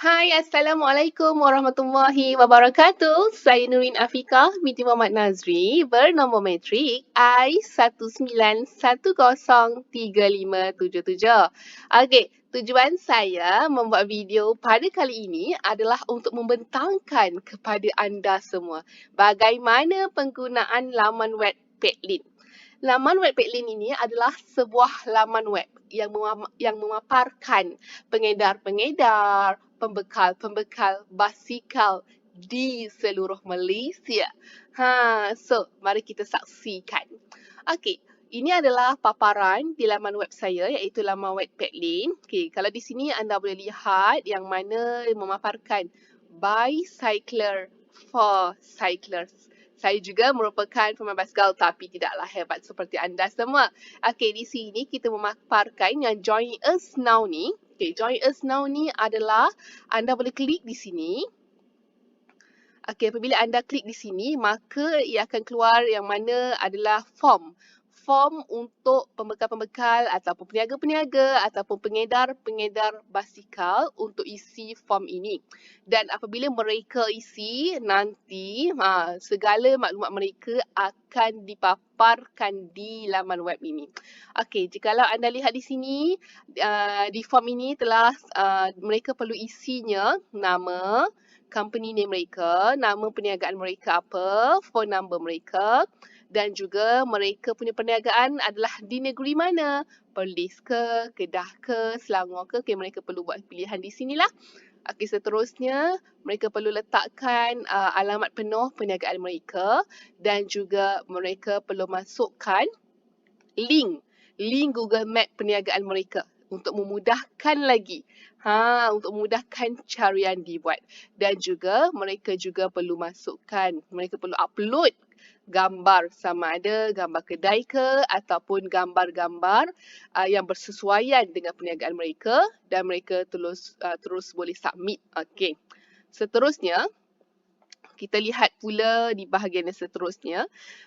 Hai, Assalamualaikum warahmatullahi wabarakatuh. Saya Nurin Afiqah binti Muhammad Nazri bernombor metrik I19103577. Okey, tujuan saya membuat video pada kali ini adalah untuk membentangkan kepada anda semua bagaimana penggunaan laman web Petlin. Laman web Petlin ini adalah sebuah laman web yang memaparkan pengedar-pengedar, pembekal-pembekal basikal di seluruh Malaysia. So mari kita saksikan. Okey, ini adalah paparan di laman web saya iaitu laman web Petlin. Okey, kalau di sini anda boleh lihat yang mana memaparkan bicycler for cyclers. Saya juga merupakan pemain basikal tapi tidaklah hebat seperti anda semua. Okey, di sini kita memaparkan yang Join Us Now ni. Okey, Join Us Now ni adalah anda boleh klik di sini. Okey, apabila anda klik di sini, maka ia akan keluar yang mana adalah form. Form untuk pembekal-pembekal ataupun peniaga-peniaga ataupun pengedar-pengedar basikal untuk isi form ini. Dan apabila mereka isi, nanti segala maklumat mereka akan dipaparkan di laman web ini. Okey, jikalau anda lihat di sini, di form ini telah mereka perlu isinya nama, company name mereka, nama perniagaan mereka apa, phone number mereka dan juga mereka punya perniagaan adalah di negeri mana, Perlis ke, Kedah ke, Selangor ke. Okay, mereka perlu buat pilihan di sinilah. Okay, seterusnya mereka perlu letakkan alamat penuh perniagaan mereka dan juga mereka perlu masukkan link Google Map perniagaan mereka untuk memudahkan lagi. Untuk memudahkan carian dibuat. Dan juga mereka juga perlu mereka perlu upload gambar sama ada gambar kedai ke ataupun gambar-gambar yang bersesuaian dengan perniagaan mereka dan mereka terus boleh submit. Okey. Seterusnya kita lihat pula di bahagian yang seterusnya.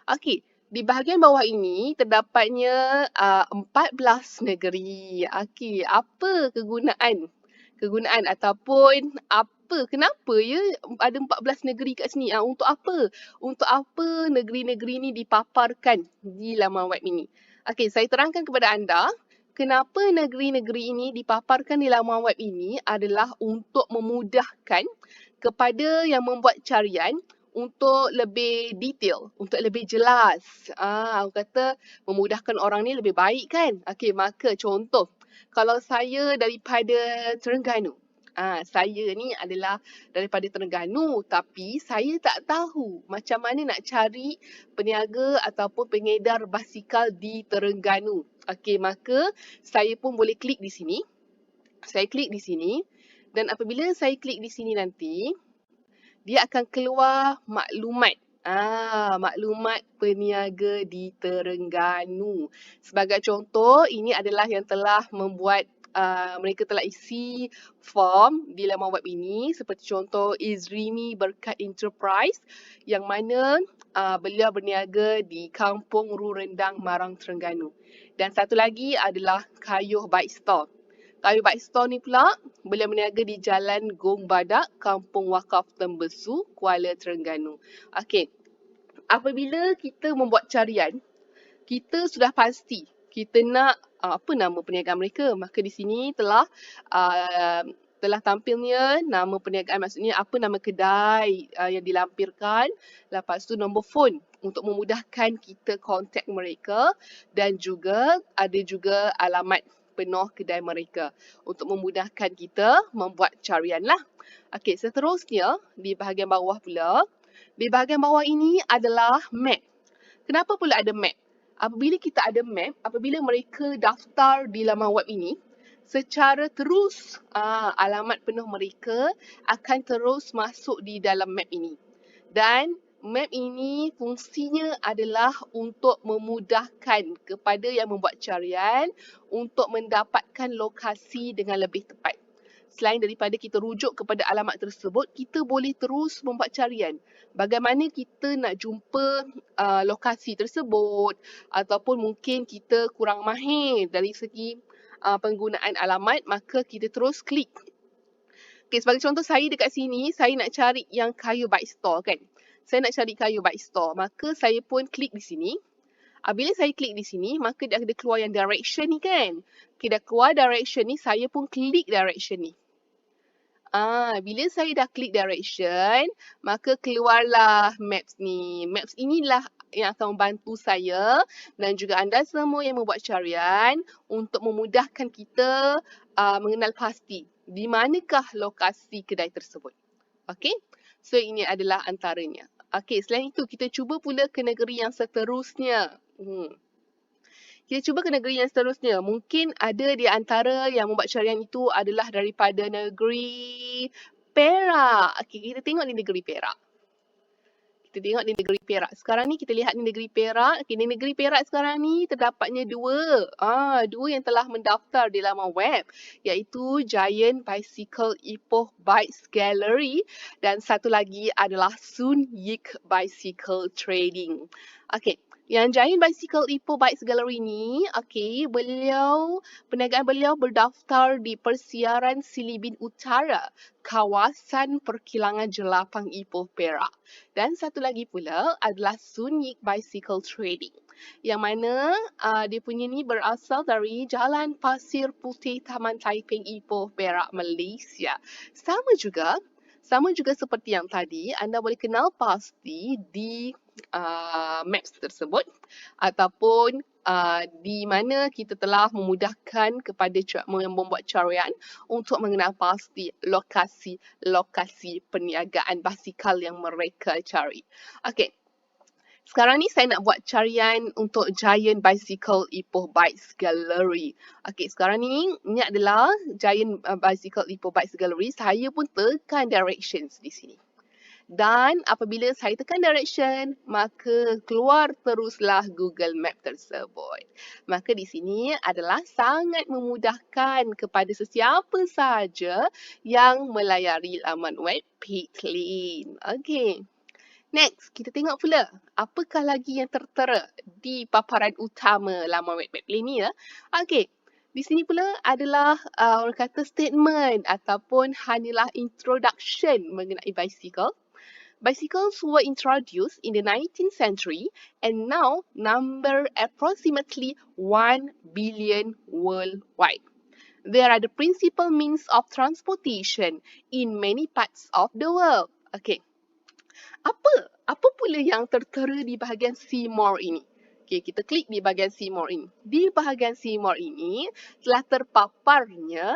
Okey, di bahagian bawah ini terdapatnya 14 negeri. Okey, apa kegunaan ataupun kenapa ya ada 14 negeri kat sini? Untuk apa? Untuk apa negeri-negeri ni dipaparkan di laman web ini? Okey, saya terangkan kepada anda. Kenapa negeri-negeri ini dipaparkan di laman web ini adalah untuk memudahkan kepada yang membuat carian untuk lebih detail, untuk lebih jelas. Aku kata memudahkan orang ni lebih baik kan? Okey, maka contoh, kalau saya daripada Terengganu, saya ni adalah daripada Terengganu tapi saya tak tahu macam mana nak cari peniaga ataupun pengedar basikal di Terengganu. Okey, maka saya pun boleh klik di sini. Saya klik di sini dan apabila saya klik di sini nanti, dia akan keluar maklumat. Maklumat peniaga di Terengganu. Sebagai contoh, ini adalah yang telah membuat mereka telah isi form di laman web ini seperti contoh Izrimi Berkat Enterprise yang mana beliau berniaga di Kampung Ru Rendang, Marang, Terengganu. Dan satu lagi adalah Kayuh Bike Store. Kayuh Bike Store ni pula beliau berniaga di Jalan Gong Badak, Kampung Wakaf Tembesu, Kuala Terengganu. Okey, apabila kita membuat carian, kita sudah pasti kita nak apa nama perniagaan mereka. Maka di sini telah tampilnya nama perniagaan, maksudnya apa nama kedai yang dilampirkan, lepas tu nombor phone untuk memudahkan kita kontak mereka dan juga ada juga alamat penuh kedai mereka untuk memudahkan kita membuat carian lah. Okey, seterusnya di bahagian bawah pula. Di bahagian bawah ini adalah map. Kenapa pula ada map? Apabila kita ada map, apabila mereka daftar di laman web ini, secara terus alamat penuh mereka akan terus masuk di dalam map ini. Dan map ini fungsinya adalah untuk memudahkan kepada yang membuat carian untuk mendapatkan lokasi dengan lebih tepat. Selain daripada kita rujuk kepada alamat tersebut, kita boleh terus membuat carian. Bagaimana kita nak jumpa lokasi tersebut ataupun mungkin kita kurang mahir dari segi penggunaan alamat, maka kita terus klik Okay, sebagai contoh saya dekat sini, saya nak cari yang kayu bike store kan. Saya nak cari kayu bike store. Maka saya pun klik di sini. Bila saya klik di sini, maka dia ada keluar yang direction ni kan. Okay, dah keluar direction ni, saya pun klik direction ni. Bila saya dah klik direction, maka keluarlah maps ni. Maps inilah yang akan membantu saya dan juga anda semua yang membuat carian untuk memudahkan kita mengenal pasti di manakah lokasi kedai tersebut. Okey, so ini adalah antaranya. Okey, selain itu kita cuba pula ke negeri yang seterusnya. Kita cuba ke negeri yang seterusnya. Mungkin ada di antara yang membuat carian itu adalah daripada negeri Perak. Okey, kita tengok di negeri Perak. Kita tengok di negeri Perak. Sekarang ni kita lihat di negeri Perak. Okey, di negeri Perak sekarang ni terdapatnya dua yang telah mendaftar di laman web, iaitu Giant Bicycle Ipoh Bikes Gallery dan satu lagi adalah Sun Yik Bicycle Trading. Okey, yang Giant Bicycle Ipoh Bikes Gallery ni, okey, perniagaan beliau berdaftar di Persiaran Silibin Utara, kawasan perkilangan Jelapang Ipoh Perak. Dan satu lagi pula adalah Sun Yik Bicycle Trading, yang mana dia punya ni berasal dari Jalan Pasir Putih Taman Taiping Ipoh Perak, Malaysia. Sama juga seperti yang tadi, anda boleh kenal pasti di maps tersebut ataupun di mana kita telah memudahkan kepada membuat carian untuk mengenal pasti lokasi perniagaan basikal yang mereka cari. Okey. Sekarang ni saya nak buat carian untuk Giant Bicycle Ipoh Bikes Gallery. Okey, sekarang ni ini adalah Giant Bicycle Ipoh Bikes Gallery. Saya pun tekan directions di sini. Dan apabila saya tekan direction, maka keluar teruslah Google Map tersebut. Maka di sini adalah sangat memudahkan kepada sesiapa sahaja yang melayari laman web Peatlane. Okey. Next, kita tengok pula apakah lagi yang tertera di paparan utama laman web Peatlane ni ya. Okey. Di sini pula adalah orang kata statement ataupun hanyalah introduction mengenai bicycle. Bicycles were introduced in the 19th century and now number approximately 1 billion worldwide. They are the principal means of transportation in many parts of the world. Okay. Apa pula yang tertera di bahagian see more ini? Okay, kita klik di bahagian see more ini. Di bahagian see more ini telah terpaparnya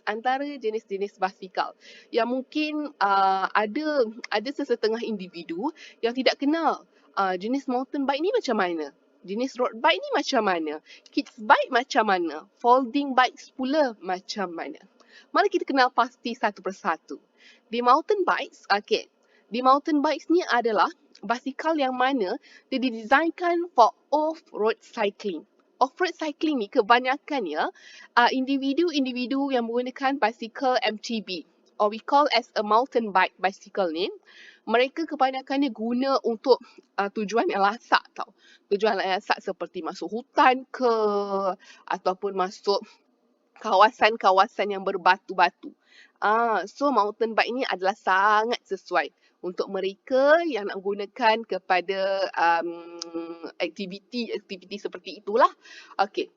antara jenis-jenis basikal yang mungkin ada sesetengah individu yang tidak kenal jenis mountain bike ni macam mana, jenis road bike ni macam mana, kids bike macam mana, folding bikes pula macam mana. Mari kita kenal pasti satu persatu. Di mountain bikes, di mountain bikes ni adalah basikal yang mana dia didesainkan for off-road cycling. Off-road cycling ni kebanyakannya individu-individu yang menggunakan basikal MTB or we call as a mountain bike bicycle ni. Mereka kebanyakannya guna untuk tujuan yang lasak tau. Tujuan yang lasak seperti masuk hutan ke ataupun masuk kawasan-kawasan yang berbatu-batu. So mountain bike ni adalah sangat sesuai untuk mereka yang nak gunakan kepada aktiviti seperti itulah. Okay.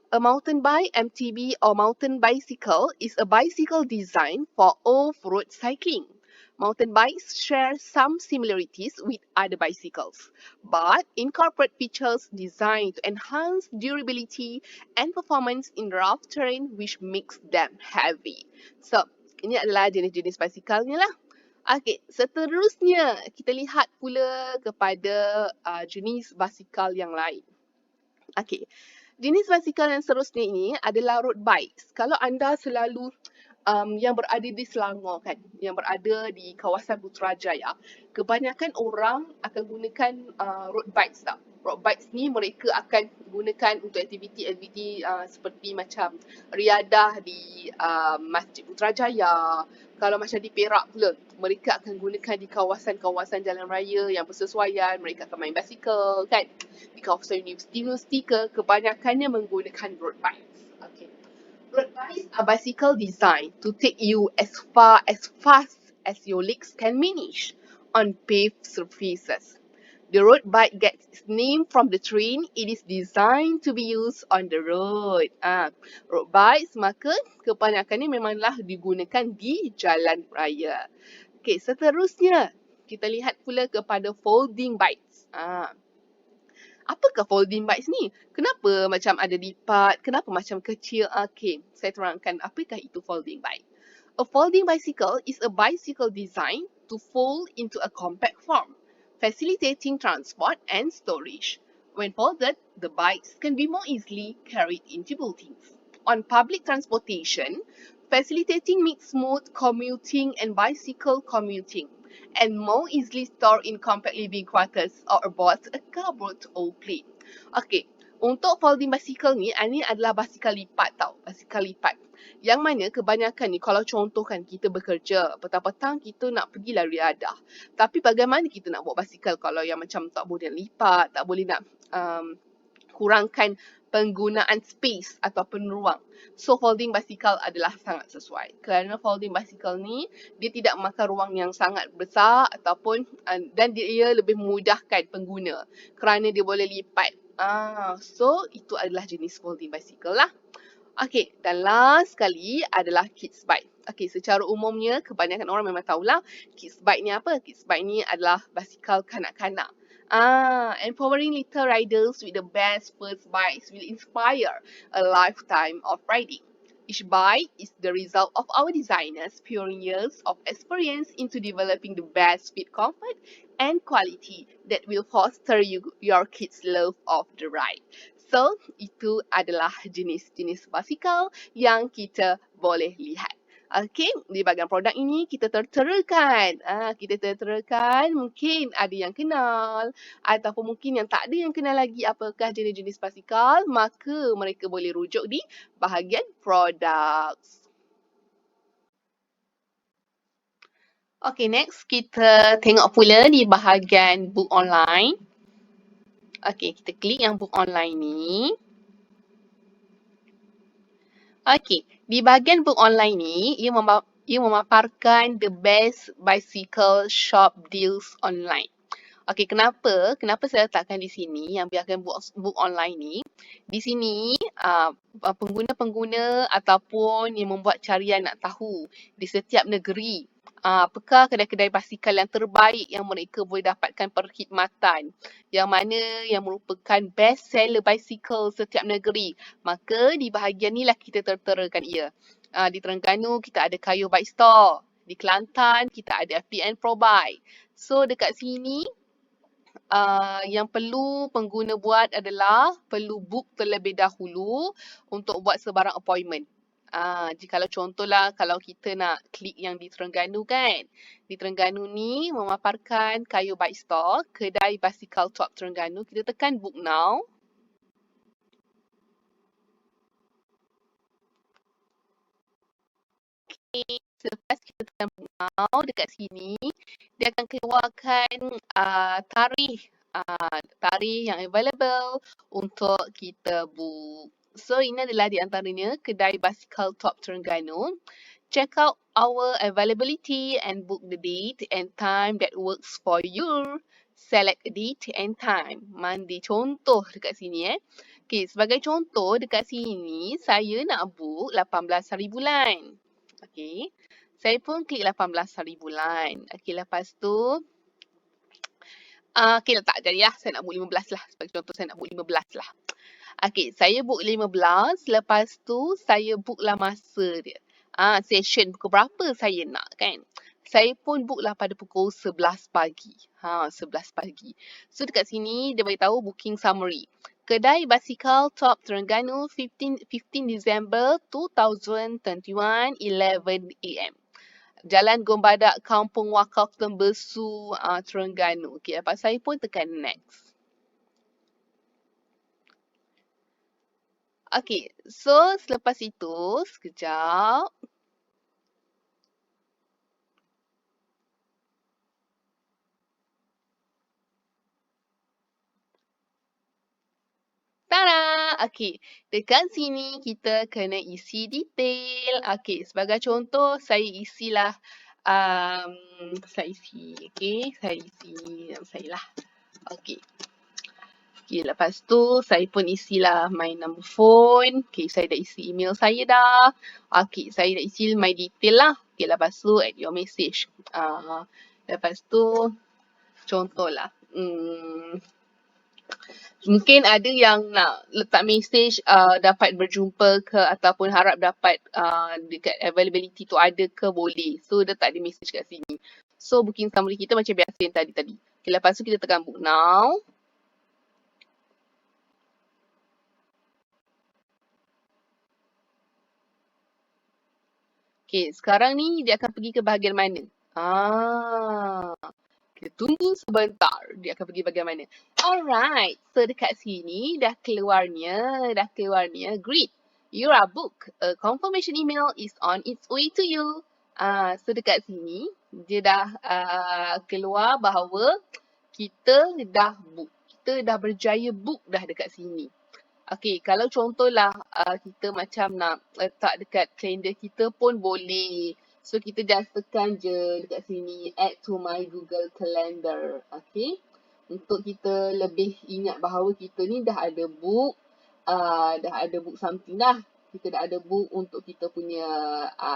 A mountain bike, MTB or mountain bicycle is a bicycle designed for off-road cycling. Mountain bikes share some similarities with other bicycles, but incorporate features designed to enhance durability and performance in rough terrain which makes them heavy. So, ini adalah jenis-jenis basikalnya lah. Okey, seterusnya kita lihat pula kepada jenis basikal yang lain. Okey, jenis basikal yang seterusnya ini adalah road bikes. Kalau anda selalu yang berada di Selangor kan, yang berada di kawasan Putrajaya, kebanyakan orang akan gunakan road bikes tau. Road bikes ni mereka akan gunakan untuk aktiviti-aktiviti seperti macam riadah di Masjid Putrajaya. Kalau macam di Perak pula, mereka akan gunakan di kawasan-kawasan jalan raya yang bersesuaian. Mereka akan main basikal kan. Di kawasan universiti ke, kebanyakannya menggunakan road bikes. Okay. Road bikes are bicycle designed to take you as far as fast as your legs can manage on paved surfaces. The road bike gets its name from the train it is designed to be used on the road. Road bikes maka kebanyakannya memanglah digunakan di jalan raya. Okey, seterusnya kita lihat pula kepada folding bikes. Apakah folding bikes ni? Kenapa macam ada lipat? Kenapa macam kecil? Okey, saya terangkan apakah itu folding bike. A folding bicycle is a bicycle designed to fold into a compact form, facilitating transport and storage. When folded, the bikes can be more easily carried into buildings. On public transportation, facilitating mixed mode commuting and bicycle commuting, and more easily stored in compact living quarters or aboard a cupboard or plane. Okey, untuk folding bicycle ni adalah basikal lipat tau, basikal lipat. Yang mana kebanyakan ni kalau contohkan kita bekerja, petang-petang kita nak pergi lari riadah. Tapi bagaimana kita nak bawa basikal kalau yang macam tak boleh lipat, tak boleh nak kurangkan penggunaan space ataupun ruang. So folding bicycle adalah sangat sesuai. Kerana folding bicycle ni dia tidak memakan ruang yang sangat besar ataupun dan dia lebih memudahkan pengguna kerana dia boleh lipat. So itu adalah jenis folding bicycle lah. Okey, dan last sekali adalah kids bike. Okey, secara umumnya kebanyakan orang memang tahulah kids bike ni apa. Kids bike ni adalah basikal kanak-kanak. Empowering little riders with the best first bikes will inspire a lifetime of riding. Each bike is the result of our designers' pouring years of experience into developing the best fit, comfort, and quality that will foster your kids' love of the ride. So, itu adalah jenis-jenis basikal yang kita boleh lihat. Okey, di bahagian produk ini kita terterakan. Mungkin ada yang kenal ataupun mungkin yang tak ada yang kenal lagi apakah jenis-jenis basikal, maka mereka boleh rujuk di bahagian produk. Okey, next kita tengok pula di bahagian book online. Okey, kita klik yang book online ni. Okey, di bahagian book online ni, ia memaparkan the best bicycle shop deals online. Okey, kenapa saya letakkan di sini yang bahagian book online ni? Di sini, pengguna-pengguna ataupun yang membuat carian nak tahu di setiap negeri, apakah kedai-kedai basikal yang terbaik yang mereka boleh dapatkan perkhidmatan, yang mana yang merupakan best seller bicycle setiap negeri. Maka di bahagian ni lah kita terterakan ia. Di Terengganu kita ada Kayu Bike Store. Di Kelantan kita ada FPN Pro Bike. So dekat sini yang perlu pengguna buat adalah perlu book terlebih dahulu untuk buat sebarang appointment. Jikalau contohlah kalau kita nak klik yang di Terengganu kan. Di Terengganu ni memaparkan Kayu Bike Store, kedai basikal top Terengganu. Kita tekan book now. Okay. Selepas kita tekan book now dekat sini, dia akan keluarkan tarikh yang available untuk kita book. So ini adalah di antaranya kedai basikal top Terengganu. Check out our availability and book the date and time that works for you. Select a date and time. Mandi contoh dekat sini Okay, sebagai contoh dekat sini saya nak book 18 hari bulan. Okay, saya pun klik 18 hari bulan. Okay, lepas tu okay, tak jadi lah. Saya nak book 15 lah. Sebagai contoh saya nak book 15 lah. Okay, saya book 15. Lepas tu saya book lah masa dia. Session pukul berapa saya nak kan. Saya pun book lah pada pukul 11 pagi. 11 pagi. So dekat sini dia beritahu booking summary. Kedai basikal top Terengganu 15 December 2021 11 AM. Jalan Gombadak, Kampung Wakaf Tembesu, Terengganu. Okay, lepas saya pun tekan next. Okay, so selepas itu, sekejap. Tada! Okey, dekat sini kita kena isi detail. Okey, sebagai contoh saya isilah saya isi, okey, saya lah. Okey. Okey, lepas tu saya pun isilah my number phone. Okey, saya dah isi email saya dah. Okey, saya dah isi my detail lah. Okey, lepas tu add your message. Lepas tu contohlah. Mungkin ada yang nak letak message dapat berjumpa ke ataupun harap dapat dekat availability tu ada ke, boleh. So letak dia message kat sini. So booking summary kita macam biasa yang tadi. Okay, lepas tu kita tekan book now. Okay, sekarang ni dia akan pergi ke bahagian mana? Kita tunggu sebentar. Dia akan pergi bahagian mana? Alright. So dekat sini dah keluarnya. Greet. You are booked. A confirmation email is on its way to you. So dekat sini dia dah keluar bahawa kita dah book. Kita dah berjaya book dah dekat sini. Okay, kalau contohlah kita macam nak letak dekat kalender kita pun boleh. So kita just tekan je dekat sini add to my Google Calendar. Okay, untuk kita lebih ingat bahawa kita ni dah ada book, something dah. Kita dah ada book untuk kita punya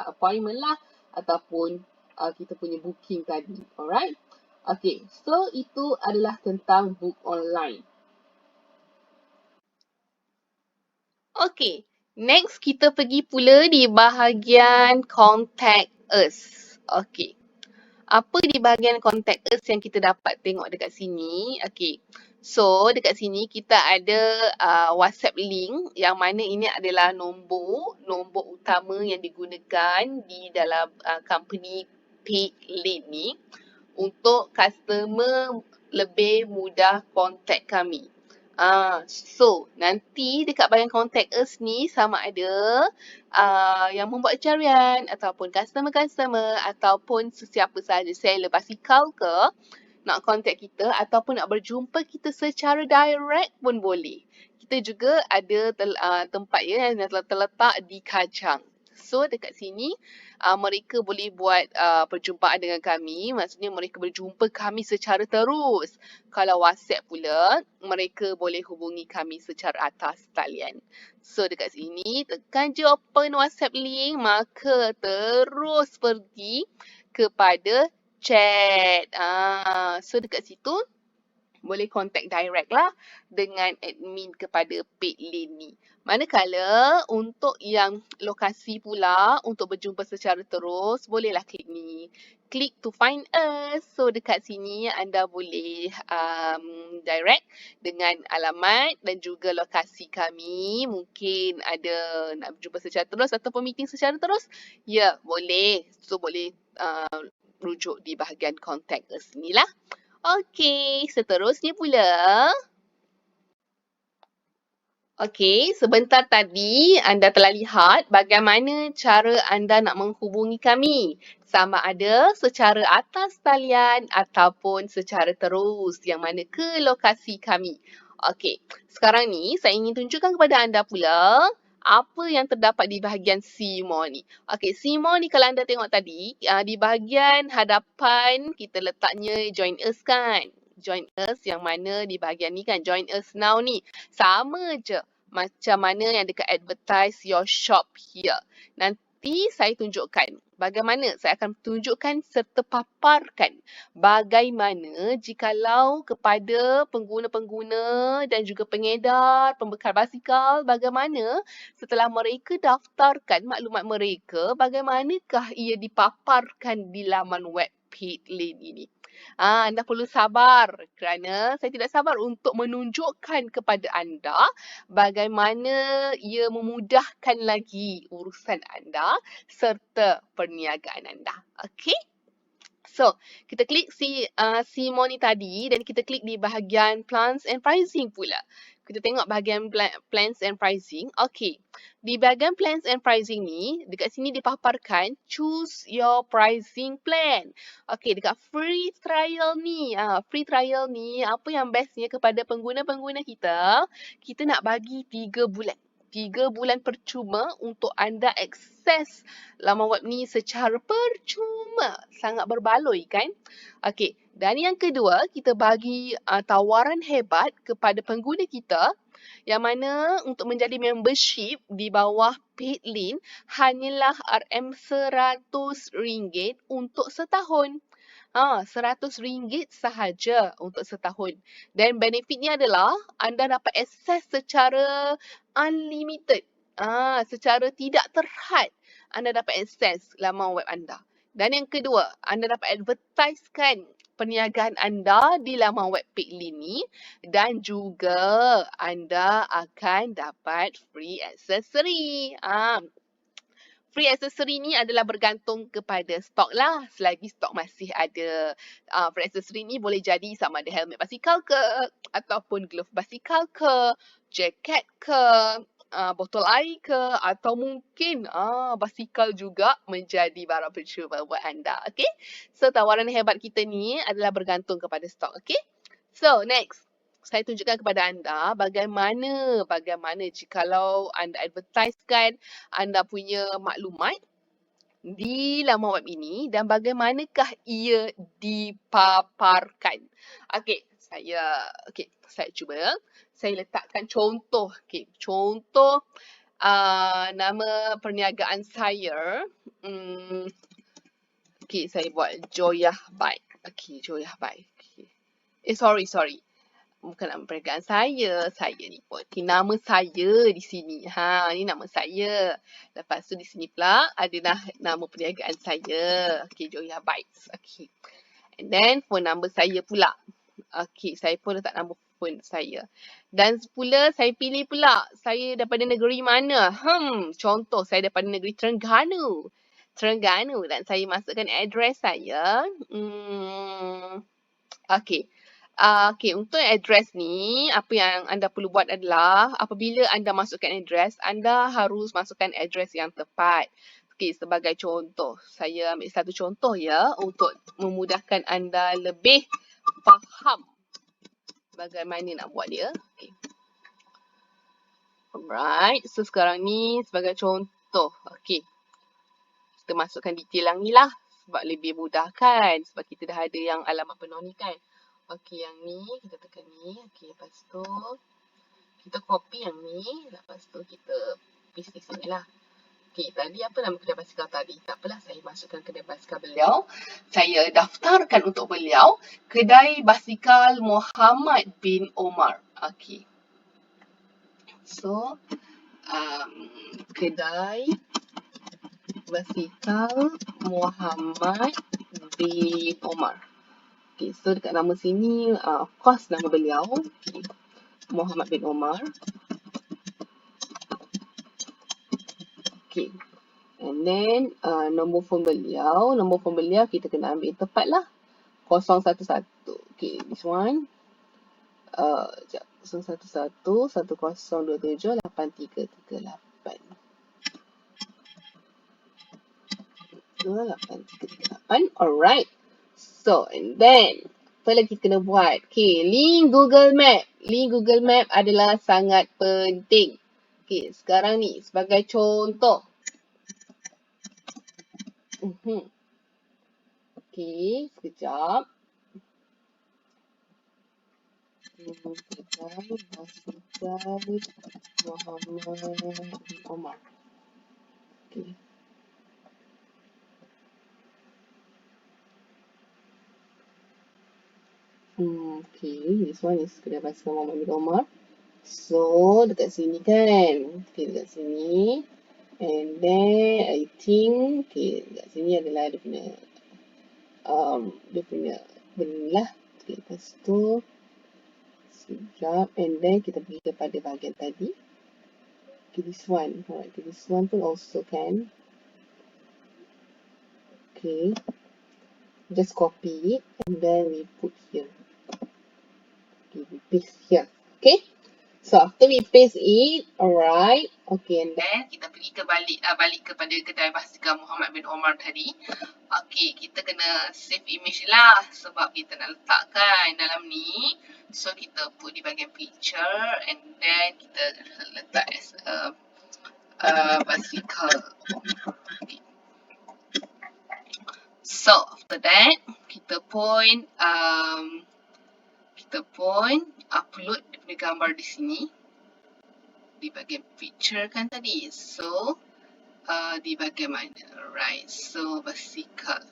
appointment lah ataupun kita punya booking tadi. Alright. Okay, so itu adalah tentang book online. Okay, next kita pergi pula di bahagian contact us. Okay, apa di bahagian contact us yang kita dapat tengok dekat sini? Okay, so dekat sini kita ada WhatsApp link yang mana ini adalah nombor utama yang digunakan di dalam company paid lead ni untuk customer lebih mudah contact kami. So nanti dekat bahagian contact us ni sama ada yang membuat carian ataupun customer ataupun sesiapa sahaja seller basikal ke nak contact kita ataupun nak berjumpa kita secara direct pun boleh. Kita juga ada tempat yang terletak di Kajang. So dekat sini mereka boleh buat perjumpaan dengan kami. Maksudnya mereka berjumpa kami secara terus. Kalau WhatsApp pula, mereka boleh hubungi kami secara atas talian. So dekat sini tekan je open WhatsApp link, maka terus pergi kepada chat. So dekat situ boleh contact direct lah dengan admin kepada paid lane ni. Manakala untuk yang lokasi pula untuk berjumpa secara terus, bolehlah klik ni. Klik to find us. So dekat sini anda boleh direct dengan alamat dan juga lokasi kami. Mungkin ada nak berjumpa secara terus ataupun meeting secara terus. Ya, boleh. So boleh rujuk di bahagian contact us ni lah. Okey, seterusnya pula. Okey, sebentar tadi anda telah lihat bagaimana cara anda nak menghubungi kami. Sama ada secara atas talian ataupun secara terus yang mana ke lokasi kami. Okey, sekarang ni saya ingin tunjukkan kepada anda pula apa yang terdapat di bahagian See More ni. Okey, See More ni kalau anda tengok tadi, di bahagian hadapan kita letaknya Join Us kan. Join Us yang mana di bahagian ni kan, Join Us Now ni. Sama je macam mana yang dekat advertise your shop here. Nanti saya tunjukkan bagaimana saya akan tunjukkan serta paparkan bagaimana jikalau kepada pengguna-pengguna dan juga pengedar pembekal basikal, bagaimana setelah mereka daftarkan maklumat mereka, bagaimanakah ia dipaparkan di laman web paid lane ini. Anda perlu sabar kerana saya tidak sabar untuk menunjukkan kepada anda bagaimana ia memudahkan lagi urusan anda serta perniagaan anda. Okey? So, kita klik See More ni tadi dan kita klik di bahagian plans and pricing pula. Kita tengok bahagian plans and pricing. Okay. Di bahagian plans and pricing ni, dekat sini dipaparkan choose your pricing plan. Okay, dekat free trial ni, apa yang bestnya kepada pengguna-pengguna kita, kita nak bagi 3 bulan. 3 bulan percuma untuk anda akses laman web ni secara percuma. Sangat berbaloi kan? Okey, dan yang kedua, kita bagi tawaran hebat kepada pengguna kita yang mana untuk menjadi membership di bawah Payslin hanyalah RM100 untuk setahun. RM100 sahaja untuk setahun. Dan benefitnya adalah anda dapat akses secara unlimited. Secara tidak terhad anda dapat akses laman web anda. Dan yang kedua, anda dapat advertisekan perniagaan anda di laman web Payslin ni dan juga anda akan dapat free aksesori. Free aksesori ni adalah bergantung kepada stok lah. Selagi stok masih ada, free aksesori ni boleh jadi sama ada helmet basikal ke, ataupun glove basikal ke, jaket ke, botol air ke, atau mungkin basikal juga menjadi barang percuma buat anda. Okay? So, tawaran hebat kita ni adalah bergantung kepada stok. Okay? So, next. Saya tunjukkan kepada anda bagaimana jikalau anda advertisekan anda punya maklumat di laman web ini dan bagaimanakah ia dipaparkan. Saya cuba. Saya letakkan contoh. Contoh nama perniagaan saya. Saya buat Joyah Bike. Joyah Bike. Sorry. Bukan nama perniagaan saya ni pun. Nama saya di sini. Ni nama saya. Lepas tu di sini pula adalah nama perniagaan saya. Joyah Bikes. And then phone number saya pula. Saya pun letak nama phone saya. Dan pula saya pilih pula saya daripada negeri mana. Contoh saya daripada negeri Terengganu. Dan saya masukkan address saya. Untuk address ni, apa yang anda perlu buat adalah apabila anda masukkan address, anda harus masukkan address yang tepat. Sebagai contoh, saya ambil satu contoh ya untuk memudahkan anda lebih faham bagaimana nak buat dia. Alright, so sekarang ni sebagai contoh. Kita masukkan detail yang ni lah sebab lebih mudah kan. Sebab kita dah ada yang alamat penuh ni kan. Yang ni, kita tekan ni. Lepas tu, kita copy yang ni. Lepas tu, kita paste di sini lah. Tadi apa nama kedai basikal tadi? Tak apalah, saya masukkan kedai basikal beliau. Saya daftarkan untuk beliau. Kedai basikal Muhammad bin Omar. So, kedai basikal Muhammad bin Omar. So dekat nama sini, of course nama beliau, Muhammad bin Omar. And then nombor phone beliau kita kena ambil tepat lah. 011. This one. 011 1027 8338. 8338. Alright. So, and then, apa lagi kena buat? Link Google Map. Link Google Map adalah sangat penting. Sekarang ni, sebagai contoh. Sekejap. Muhammad bin Omar. This one is kedai basikal Muhammad bin Omar. So, dekat sini kan. Dekat sini. And then, I think, dekat sini adalah dia punya benda lah. Lepas tu, sekejap. And then, kita pergi kepada bahagian tadi. This one. Alright, this one pun also kan. Just copy it. And then, we put here. We paste here. So after we paste it, alright, okay, and then kita pergi ke balik kepada kedai basikal Muhammad bin Omar tadi. Okay, kita kena save image lah sebab kita nak letakkan dalam ni. So kita put di bahagian picture and then kita letak as a basikal. Okay. So after that, kita point upload gambar di sini di bahagian picture kan tadi. So di bahagian mana? Right. So basikal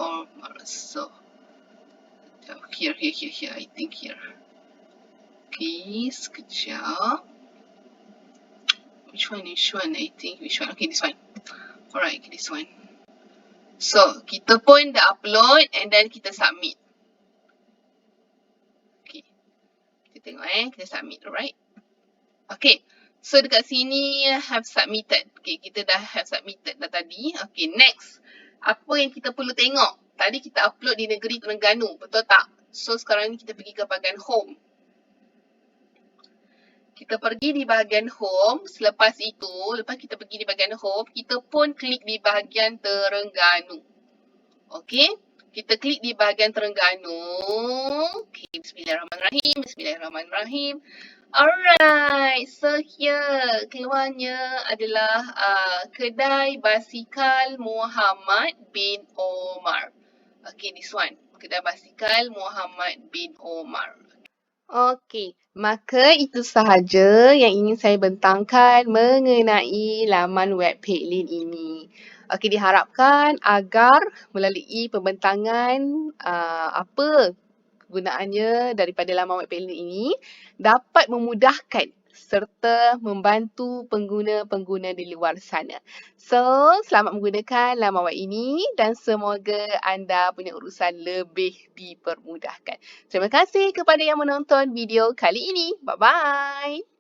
or so here. I think here. Okay, sekejap. Which one? I think which one? Okay, this one. Alright, okay, this one. So kita pun dah upload and then kita submit. Okay, kita tengok kita submit, alright. Okay, so dekat sini have submitted. Okay, kita dah have submitted dah tadi. Okay, next. Apa yang kita perlu tengok? Tadi kita upload di negeri Terengganu, betul tak? So sekarang ni kita pergi ke bahagian home. Kita pergi di bahagian home. Selepas itu, lepas kita pergi di bahagian home, kita pun klik di bahagian Terengganu. Okay, kita klik di bahagian Terengganu. Okay, Bismillahirrahmanirrahim. Alright, so here keluarnya adalah kedai basikal Muhammad bin Omar. Okay, this one. Kedai basikal Muhammad bin Omar. Okay, maka itu sahaja yang ingin saya bentangkan mengenai laman web Peklin ini. Okay, diharapkan agar melalui pembentangan apa kegunaannya daripada laman web Peklin ini dapat memudahkan serta membantu pengguna-pengguna di luar sana. So, selamat menggunakan laman web ini dan semoga anda punya urusan lebih dipermudahkan. Terima kasih kepada yang menonton video kali ini. Bye-bye.